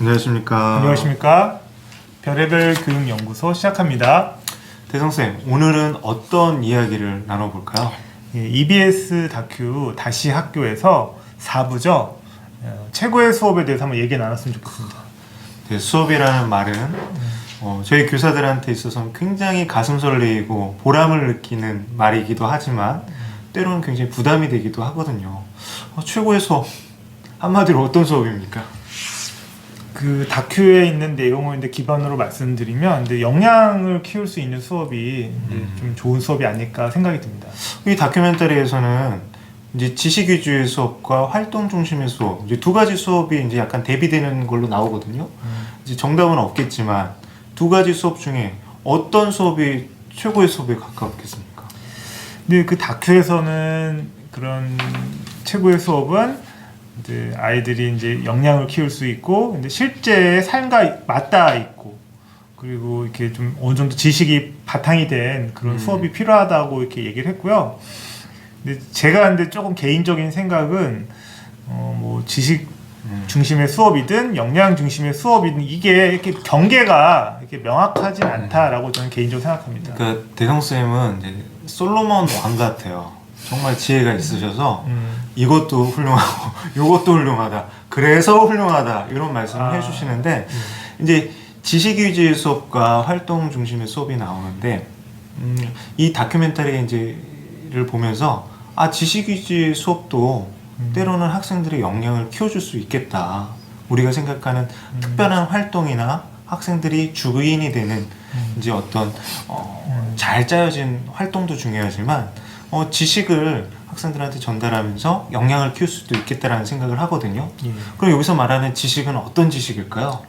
안녕하십니까. 안녕하십니까. 별의별 교육연구소 시작합니다. 대성쌤, 오늘은 어떤 이야기를 나눠볼까요? EBS 다큐 다시 학교에서 4부죠. 최고의 수업에 대해서 한번 얘기 나눴으면 좋겠습니다. 네, 수업이라는 말은 저희 교사들한테 있어서는 굉장히 가슴 설레이고 보람을 느끼는 말이기도 하지만 때로는 굉장히 부담이 되기도 하거든요. 최고의 수업, 한마디로 어떤 수업입니까? 그 다큐에 있는 내용을 이제 기반으로 말씀드리면 이제 역량을 키울 수 있는 수업이 이제 좀 좋은 수업이 아닐까 생각이 듭니다. 이 다큐멘터리에서는 이제 지식 위주의 수업과 활동 중심의 수업, 이제 두 가지 수업이 이제 약간 대비되는 걸로 나오거든요. 이제 정답은 없겠지만 두 가지 수업 중에 어떤 수업이 최고의 수업에 가깝겠습니까? 근데 그 다큐에서는 그런 최고의 수업은 이제 아이들이 이제 역량을 키울 수 있고, 근데 실제 삶과 맞닿아 있고, 그리고 이렇게 좀 어느 정도 지식이 바탕이 된 그런 수업이 필요하다고 이렇게 얘기를 했고요. 근데 제가 근데 조금 개인적인 생각은 뭐 지식 중심의 수업이든 역량 중심의 수업이든 이게 이렇게 경계가 이렇게 명확하진 않다라고 저는 개인적으로 생각합니다. 그러니까 대성쌤은 이제 솔로몬 왕 같아요. 정말 지혜가 있으셔서 이것도 훌륭하고 이것도 훌륭하다. 그래서 훌륭하다. 이런 말씀을 해주시는데 이제 지식 위주의 수업과 활동 중심의 수업이 나오는데 이 다큐멘터리 이제를 보면서 지식 위주의 수업도 때로는 학생들의 역량을 키워줄 수 있겠다. 우리가 생각하는 특별한 활동이나 학생들이 주인이 되는 이제 어떤 잘 짜여진 활동도 중요하지만 지식을 학생들한테 전달하면서 역량을 키울 수도 있겠다라는 생각을 하거든요. 그럼 여기서 말하는 지식은 어떤 지식일까요?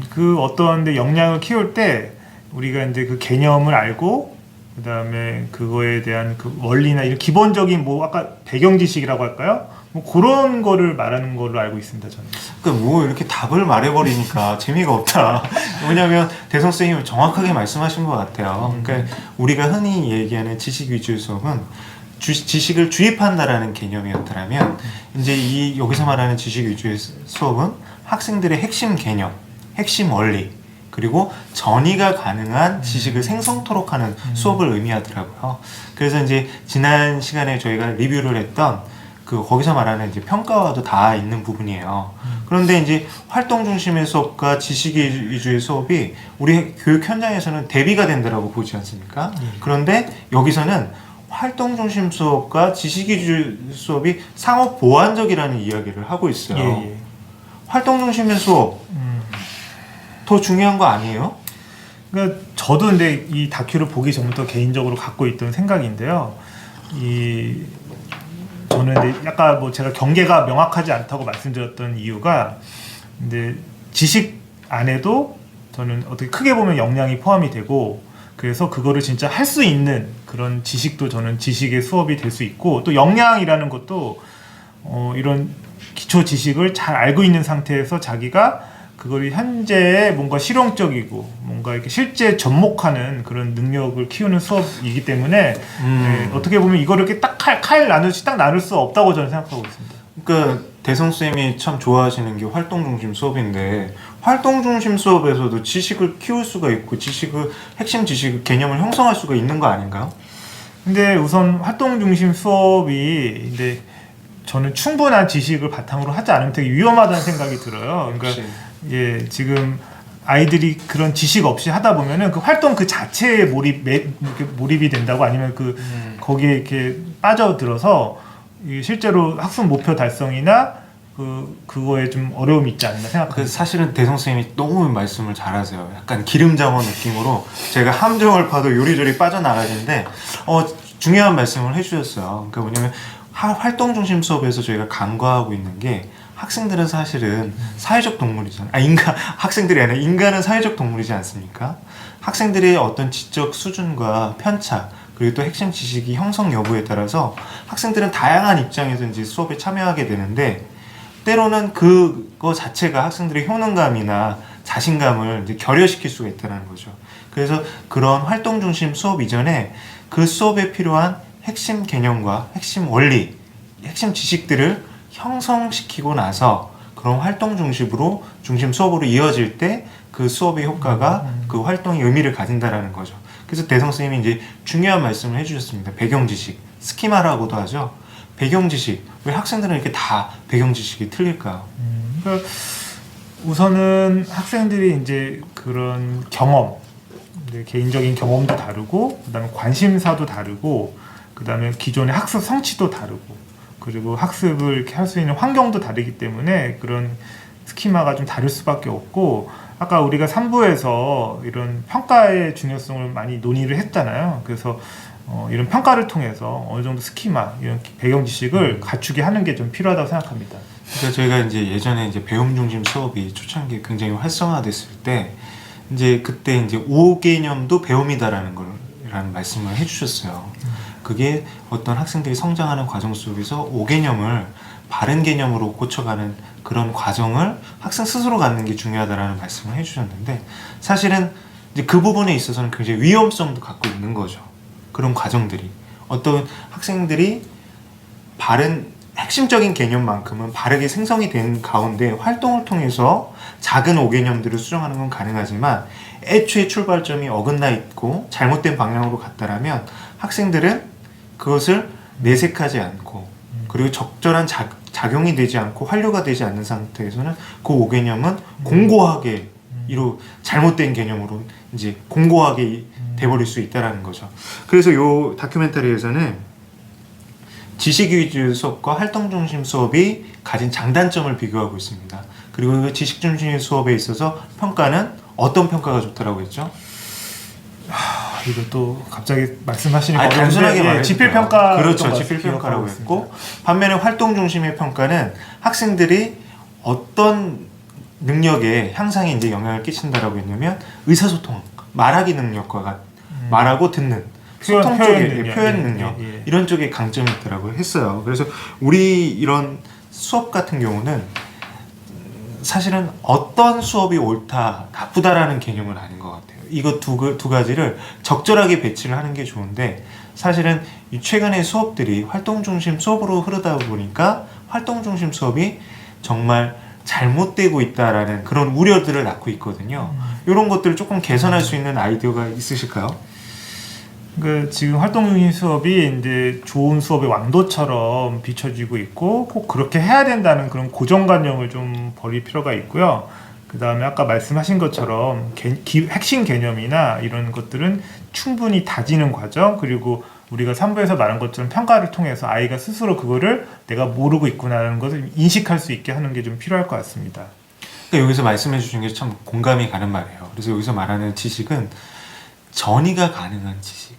그 어떤 데 역량을 키울 때 우리가 이제 그 개념을 알고 그 다음에 그거에 대한 그 원리나 이런 기본적인 뭐 아까 배경 지식이라고 할까요? 뭐 그런 거를 말하는 걸로 알고 있습니다, 저는. 그러니까 뭐 이렇게 답을 말해버리니까 재미가 없다. 왜냐하면 대성 선생님이 정확하게 말씀하신 것 같아요. 그러니까 우리가 흔히 얘기하는 지식 위주의 수업은 지식을 주입한다라는 개념이었더라면 이제 이 여기서 말하는 지식 위주의 수업은 학생들의 핵심 개념, 핵심 원리 그리고 전이가 가능한 지식을 생성토록 하는 수업을 의미하더라고요. 그래서 이제 지난 시간에 저희가 리뷰를 했던 거기서 말하는 이제 평가와도 다 있는 부분이에요. 그런데 이제 활동 중심의 수업과 지식 위주의 수업이 우리 교육 현장에서는 대비가 된다라고 보지 않습니까? 그런데 여기서는 활동 중심 수업과 지식 위주 수업이 상호 보완적이라는 이야기를 하고 있어요. 활동 중심의 수업 더 중요한 거 아니에요? 그러니까 저도 근데 이 다큐를 보기 전부터 개인적으로 갖고 있던 생각인데요. 저는 근데 약간 뭐 제가 경계가 명확하지 않다고 말씀드렸던 이유가 근데 지식 안에도 저는 어떻게 크게 보면 역량이 포함이 되고 그래서 그거를 진짜 할 수 있는 그런 지식도 저는 지식의 수업이 될 수 있고 또 역량이라는 것도 이런 기초 지식을 잘 알고 있는 상태에서 자기가 그걸 현재의 뭔가 실용적이고 뭔가 이렇게 실제 접목하는 그런 능력을 키우는 수업이기 때문에 어떻게 보면 이거를 이렇게 딱 칼 나누듯이 딱 나눌 수 없다고 저는 생각하고 있습니다. 그러니까 대성 쌤이 참 좋아하시는 게 활동 중심 수업인데 활동 중심 수업에서도 지식을 키울 수가 있고 핵심 지식 개념을 형성할 수가 있는 거 아닌가요? 근데 우선 활동 중심 수업이 근데 저는 충분한 지식을 바탕으로 하지 않으면 되게 위험하다는 생각이 들어요. 그러니까 지금 아이들이 그런 지식 없이 하다 보면은 그 활동 그 자체에 몰입이 된다고 아니면 거기에 이렇게 빠져들어서 실제로 학습 목표 달성이나 그거에 좀 어려움이 있지 않나 생각합니다. 사실은 대성 쌤이 너무 말씀을 잘하세요. 약간 기름장어 느낌으로 제가 함정을 파도 요리조리 빠져나가는데 중요한 말씀을 해주셨어요. 그러니까 뭐냐면 활동 중심 수업에서 저희가 간과하고 있는 게 학생들은 사실은 사회적 동물이잖아요. 학생들이 아니라 인간은 사회적 동물이지 않습니까? 학생들의 어떤 지적 수준과 편차 그리고 또 핵심 지식이 형성 여부에 따라서 학생들은 다양한 입장에서 이제 수업에 참여하게 되는데 때로는 그거 자체가 학생들의 효능감이나 자신감을 이제 결여시킬 수가 있다는 거죠. 그래서 그런 활동 중심 수업 이전에 그 수업에 필요한 핵심 개념과 핵심 원리, 핵심 지식들을 형성시키고 나서 그런 활동 중심 수업으로 이어질 때 그 수업의 효과가 그 활동이 의미를 가진다라는 거죠. 그래서 대성 선생님이 이제 중요한 말씀을 해주셨습니다. 배경 지식, 스키마라고도 하죠. 배경 지식. 왜 학생들은 이렇게 다 배경 지식이 틀릴까요? 그러니까 우선은 학생들이 이제 그런 경험, 이제 개인적인 경험도 다르고, 그다음에 관심사도 다르고, 그다음에 기존의 학습 성취도 다르고, 그리고 학습을 이렇게 할 수 있는 환경도 다르기 때문에 그런 스키마가 좀 다를 수밖에 없고, 아까 우리가 3부에서 이런 평가의 중요성을 많이 논의를 했잖아요. 그래서 이런 평가를 통해서 어느 정도 스키마, 이런 배경 지식을 갖추게 하는 게 좀 필요하다고 생각합니다. 그러니까 저희가 이제 예전에 이제 배움 중심 수업이 초창기에 굉장히 활성화됐을 때 이제 그때 이제 5개념도 배움이다라는 거라는 말씀을 해주셨어요. 그게 어떤 학생들이 성장하는 과정 속에서 5개념을 바른 개념으로 고쳐가는 그런 과정을 학생 스스로 갖는 게 중요하다라는 말씀을 해주셨는데, 사실은 이제 그 부분에 있어서는 굉장히 위험성도 갖고 있는 거죠. 그런 과정들이 어떤 학생들이 바른 핵심적인 개념만큼은 바르게 생성이 된 가운데 활동을 통해서 작은 5개념들을 수정하는 건 가능하지만, 애초에 출발점이 어긋나 있고 잘못된 방향으로 갔다라면 학생들은 그것을 내색하지 않고, 그리고 적절한 작용이 되지 않고 활류가 되지 않는 상태에서는 그 5개념은 공고하게 잘못된 개념으로 이제 공고하게 돼버릴 수 있다라는 거죠. 그래서 이 다큐멘터리에서는 지식 위주 수업과 활동 중심 수업이 가진 장단점을 비교하고 있습니다. 그리고 그 지식 중심 수업에 있어서 평가는 어떤 평가가 좋다라고 했죠? 이것도 갑자기 말씀하시니까 단순하게 말해도 지필 평가, 그렇죠, 지필 평가라고 했고, 반면에 활동 중심의 평가는 학생들이 어떤 능력에 향상에 이제 영향을 끼친다라고 했냐면 의사소통, 말하기 능력과 말하고 듣는 소통 쪽에 표현 능력 이런 쪽에 강점이 있더라고 했어요. 그래서 우리 이런 수업 같은 경우는 사실은 어떤 수업이 옳다, 나쁘다라는 개념은 아닌 것 같아요. 이거 두 가지를 적절하게 배치를 하는 게 좋은데, 사실은 이 최근의 수업들이 활동 중심 수업으로 흐르다 보니까 활동 중심 수업이 정말 잘못되고 있다라는 그런 우려들을 낳고 있거든요. 이런 것들을 조금 개선할 수 있는 아이디어가 있으실까요? 지금 활동 중심 수업이 이제 좋은 수업의 왕도처럼 비춰지고 있고, 꼭 그렇게 해야 된다는 그런 고정관념을 좀 버릴 필요가 있고요. 그 다음에 아까 말씀하신 것처럼 핵심 개념이나 이런 것들은 충분히 다지는 과정, 그리고 우리가 3부에서 말한 것처럼 평가를 통해서 아이가 스스로 그거를 내가 모르고 있구나라는 것을 인식할 수 있게 하는 게 좀 필요할 것 같습니다. 그러니까 여기서 말씀해 주신 게 참 공감이 가는 말이에요. 그래서 여기서 말하는 지식은 전이가 가능한 지식,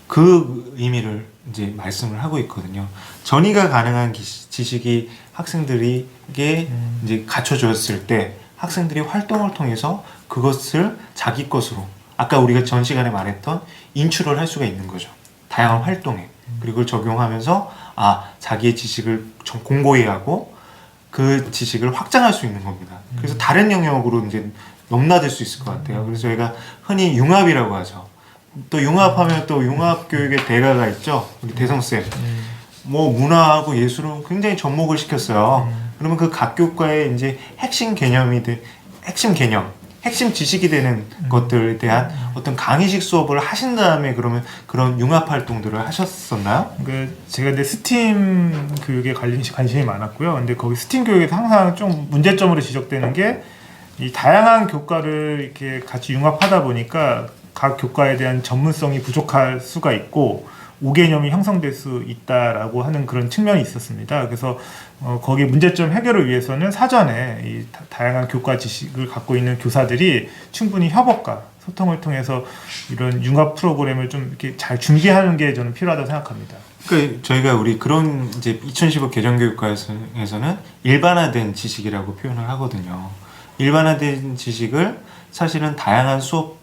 그 의미를 이제 말씀을 하고 있거든요. 전이가 가능한 지식이 학생들에게 이제 갖춰졌을 때 학생들이 활동을 통해서 그것을 자기 것으로, 아까 우리가 전 시간에 말했던 인출을 할 수가 있는 거죠. 다양한 활동에. 그리고 그걸 적용하면서 자기의 지식을 좀 공고히 하고 그 지식을 확장할 수 있는 겁니다. 그래서 다른 영역으로 이제 넘나들 수 있을 것 같아요. 그래서 저희가 흔히 융합이라고 하죠. 또 융합하면 또 융합 교육의 대가가 있죠. 우리 대성쌤. 뭐 문화하고 예술은 굉장히 접목을 시켰어요. 그러면 그 각 교과의 이제 핵심 지식이 되는 것들에 대한 어떤 강의식 수업을 하신 다음에 그러면 그런 융합 활동들을 하셨었나요? 제가 근데 스팀 교육에 관심이 많았고요. 근데 거기 스팀 교육에서 항상 좀 문제점으로 지적되는 게 이 다양한 교과를 이렇게 같이 융합하다 보니까 각 교과에 대한 전문성이 부족할 수가 있고 5개념이 형성될 수 있다라고 하는 그런 측면이 있었습니다. 그래서 거기 문제점 해결을 위해서는 사전에 이 다양한 교과 지식을 갖고 있는 교사들이 충분히 협업과 소통을 통해서 이런 융합 프로그램을 좀 이렇게 잘 준비하는 게 저는 필요하다고 생각합니다. 그러니까 저희가 우리 그런 이제 2015 개정교육과에서는 일반화된 지식이라고 표현을 하거든요. 일반화된 지식을 사실은 다양한 수업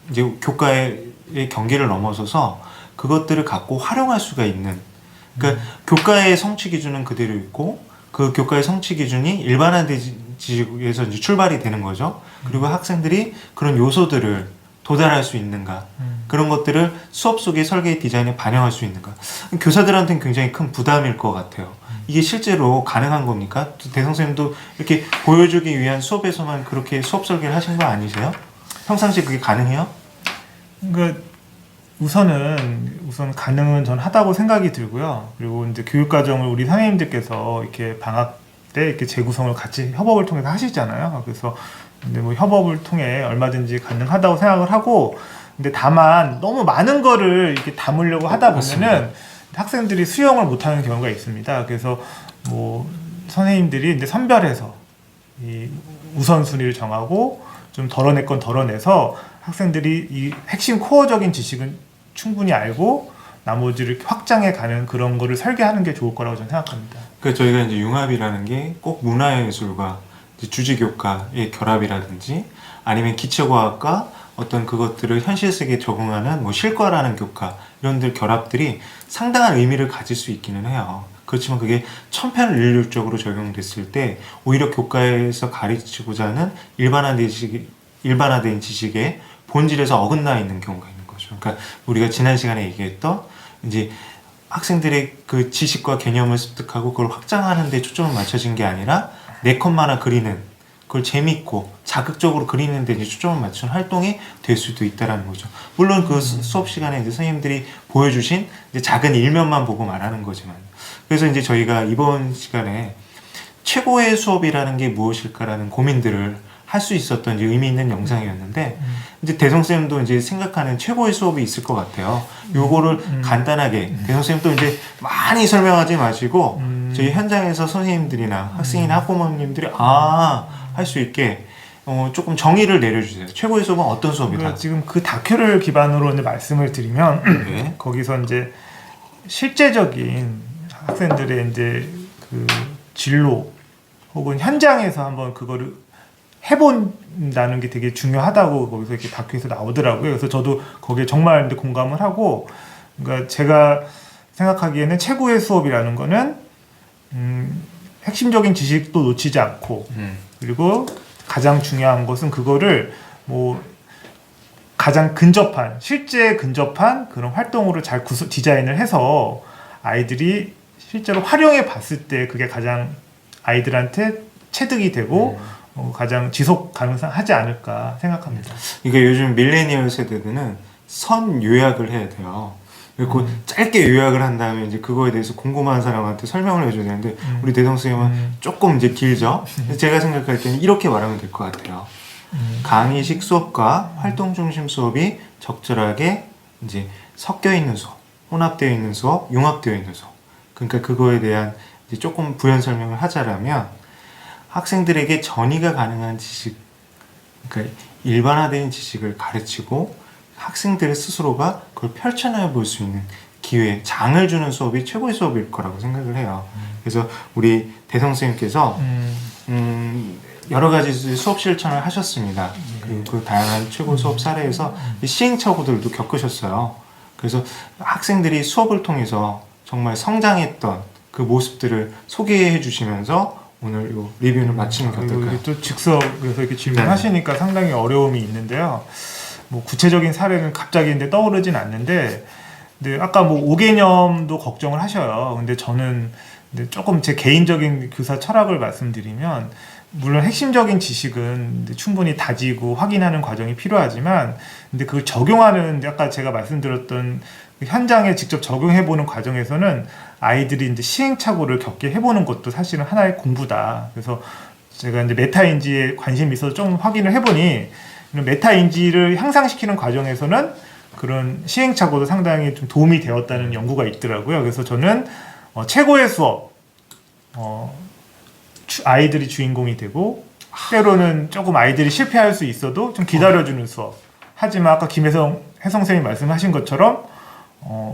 이제 교과의 경계를 넘어서서 그것들을 갖고 활용할 수가 있는, 그러니까 교과의 성취 기준은 그대로 있고 그 교과의 성취 기준이 일반화된 지식에서 이제 출발이 되는 거죠. 그리고 학생들이 그런 요소들을 도달할 수 있는가? 그런 것들을 수업 속의 설계 디자인에 반영할 수 있는가? 교사들한테는 굉장히 큰 부담일 것 같아요. 이게 실제로 가능한 겁니까? 대성 선생님도 이렇게 보여주기 위한 수업에서만 그렇게 수업 설계를 하신 거 아니세요? 평상시에 그게 가능해요? 그러니까 우선 가능은 전 하다고 생각이 들고요. 그리고 이제 교육과정을 우리 선생님들께서 이렇게 방학 때 이렇게 재구성을 같이 협업을 통해서 하시잖아요. 그래서 근데 뭐 협업을 통해 얼마든지 가능하다고 생각을 하고, 근데 다만 너무 많은 거를 이렇게 담으려고 하다 보면은 맞습니다. 학생들이 수용을 못하는 경우가 있습니다. 그래서 뭐 선생님들이 이제 선별해서 이 우선순위를 정하고 좀 덜어낼 건 덜어내서 학생들이 이 핵심 코어적인 지식은 충분히 알고 나머지를 확장해 가는 그런 거를 설계하는 게 좋을 거라고 저는 생각합니다. 그 저희가 이제 융합이라는 게 꼭 문화예술과 이제 주지교과의 결합이라든지 아니면 기초과학과 어떤 그것들을 현실 세계에 적응하는 뭐 실과라는 교과 이런 들 결합들이 상당한 의미를 가질 수 있기는 해요. 그렇지만 그게 천편일률적으로 적용됐을 때 오히려 교과에서 가르치고자 하는 일반화된 지식의 본질에서 어긋나 있는 경우가 있는 거죠. 그러니까 우리가 지난 시간에 얘기했던 이제 학생들의 그 지식과 개념을 습득하고 그걸 확장하는 데 초점을 맞춰진 게 아니라 네 컷만화 그리는, 그걸 재밌고 자극적으로 그리는 데 이제 초점을 맞춘 활동이 될 수도 있다라는 거죠. 물론 그 수업 시간에 이제 선생님들이 보여주신 이제 작은 일면만 보고 말하는 거지만, 그래서 이제 저희가 이번 시간에 최고의 수업이라는 게 무엇일까라는 고민들을 할 수 있었던 이제 의미 있는 영상이었는데, 이제 대성쌤도 이제 생각하는 최고의 수업이 있을 것 같아요. 요거를 간단하게, 대성쌤도 이제 많이 설명하지 마시고, 저희 현장에서 선생님들이나 학생이나 학부모님들이 할 수 있게 조금 정의를 내려주세요. 최고의 수업은 어떤 수업이다? 지금 그 다큐를 기반으로 이제 말씀을 드리면, 네. 거기서 이제 실제적인 학생들의 이제 그 진로 혹은 현장에서 한번 그거를 해본다는 게 되게 중요하다고 거기서 이렇게 다큐에서 나오더라고요. 그래서 저도 거기에 정말 이제 공감을 하고, 그러니까 제가 생각하기에는 최고의 수업이라는 거는 핵심적인 지식도 놓치지 않고, 그리고 가장 중요한 것은 그거를 뭐 가장 실제 근접한 그런 활동으로 잘 디자인을 해서 아이들이 실제로 활용해 봤을 때 그게 가장 아이들한테 체득이 되고 가장 지속 가능하지 않을까 생각합니다. 이게 요즘 밀레니얼 세대들은 선 요약을 해야 돼요. 그리고 짧게 요약을 한 다음에 이제 그거에 대해서 궁금한 사람한테 설명을 해줘야 되는데 우리 대성 선생님은 조금 이제 길죠. 제가 생각할 때는 이렇게 말하면 될 것 같아요. 강의식 수업과 활동 중심 수업이 적절하게 이제 섞여 있는 수업, 혼합되어 있는 수업, 융합되어 있는 수업. 그러니까 그거에 대한 이제 조금 부연 설명을 하자라면, 학생들에게 전이가 가능한 지식, 그러니까 일반화된 지식을 가르치고 학생들 스스로가 그걸 펼쳐내 볼 수 있는 기회, 장을 주는 수업이 최고의 수업일 거라고 생각을 해요. 그래서 우리 대성 선생님께서 여러 가지 수업 실천을 하셨습니다. 그 다양한 최고 수업 사례에서 시행착오들도 겪으셨어요. 그래서 학생들이 수업을 통해서 정말 성장했던 그 모습들을 소개해 주시면서 오늘 이 리뷰를 마치는 게 어떨까요? 또 즉석에서 이렇게 질문하시니까 상당히 어려움이 있는데요. 뭐 구체적인 사례는 갑자기 근데 떠오르진 않는데, 근데 아까 뭐 5개념도 걱정을 하셔요. 근데 저는 근데 조금 제 개인적인 교사 철학을 말씀드리면, 물론 핵심적인 지식은 충분히 다지고 확인하는 과정이 필요하지만, 근데 그걸 적용하는, 아까 제가 말씀드렸던 현장에 직접 적용해보는 과정에서는 아이들이 이제 시행착오를 겪게 해보는 것도 사실은 하나의 공부다. 그래서 제가 이제 메타인지에 관심이 있어서 좀 확인을 해보니, 메타인지를 향상시키는 과정에서는 그런 시행착오도 상당히 좀 도움이 되었다는 연구가 있더라고요. 그래서 저는 최고의 수업, 아이들이 주인공이 되고, 때로는 조금 아이들이 실패할 수 있어도 좀 기다려주는 수업. 하지만 아까 혜성 선생님이 말씀하신 것처럼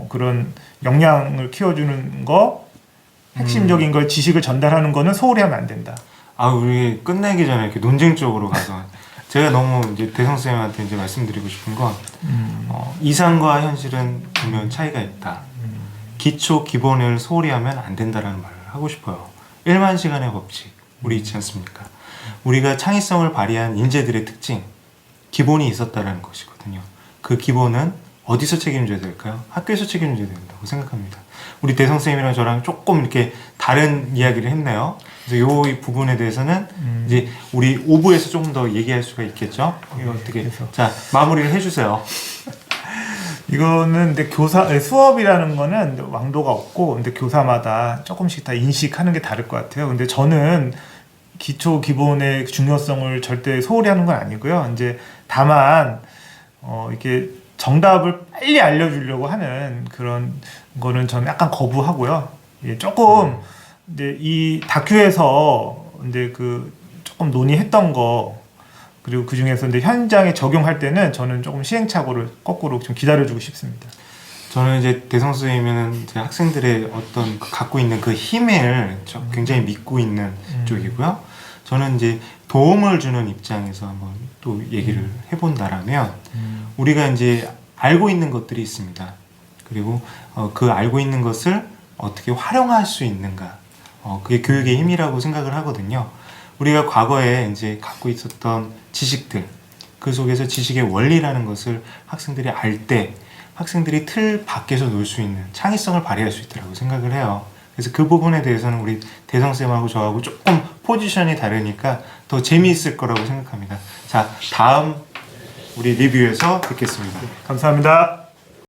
그런 역량을 키워주는 거, 핵심적인 걸 지식을 전달하는 거는 소홀히 하면 안 된다. 우리 끝내기 전에 이렇게 논쟁적으로 가서 제가 너무 이제 대성 쌤한테 이제 말씀드리고 싶은 건 이상과 현실은 분명 차이가 있다. 기초 기본을 소홀히 하면 안 된다라는 말을 하고 싶어요. 1만 시간의 법칙 우리 있지 않습니까? 우리가 창의성을 발휘한 인재들의 특징, 기본이 있었다라는 것이거든요. 그 기본은 어디서 책임져야 될까요? 학교에서 책임져야 된다고 생각합니다. 우리 대성 쌤이랑 저랑 조금 이렇게 다른 이야기를 했네요. 그래서 이 부분에 대해서는 이제 우리 5부에서 조금 더 얘기할 수가 있겠죠. 이거 어떻게 그래서. 자 마무리를 해주세요. 이거는 근데 수업이라는 거는 왕도가 없고 근데 교사마다 조금씩 다 인식하는 게 다를 것 같아요. 근데 저는 기초 기본의 중요성을 절대 소홀히 하는 건 아니고요. 이제 다만 이렇게 정답을 빨리 알려주려고 하는 그런 거는 저는 약간 거부하고요. 예, 조금 이제 이 다큐에서 이제 그 조금 논의했던 거 그리고 그 중에서 이제 현장에 적용할 때는 저는 조금 시행착오를 거꾸로 좀 기다려주고 싶습니다. 저는 이제 대성 선생님은 제 학생들의 어떤 갖고 있는 그 힘을 굉장히 믿고 있는 쪽이고요. 저는 이제 도움을 주는 입장에서 한번 또 얘기를 해본다라면 우리가 이제 알고 있는 것들이 있습니다. 그리고 그 알고 있는 것을 어떻게 활용할 수 있는가. 그게 교육의 힘이라고 생각을 하거든요. 우리가 과거에 이제 갖고 있었던 지식들, 그 속에서 지식의 원리라는 것을 학생들이 알 때 학생들이 틀 밖에서 놀 수 있는 창의성을 발휘할 수 있다고 생각을 해요. 그래서 그 부분에 대해서는 우리 대성쌤하고 저하고 조금 포지션이 다르니까 더 재미있을 거라고 생각합니다. 자, 다음 우리 리뷰에서 뵙겠습니다. 감사합니다.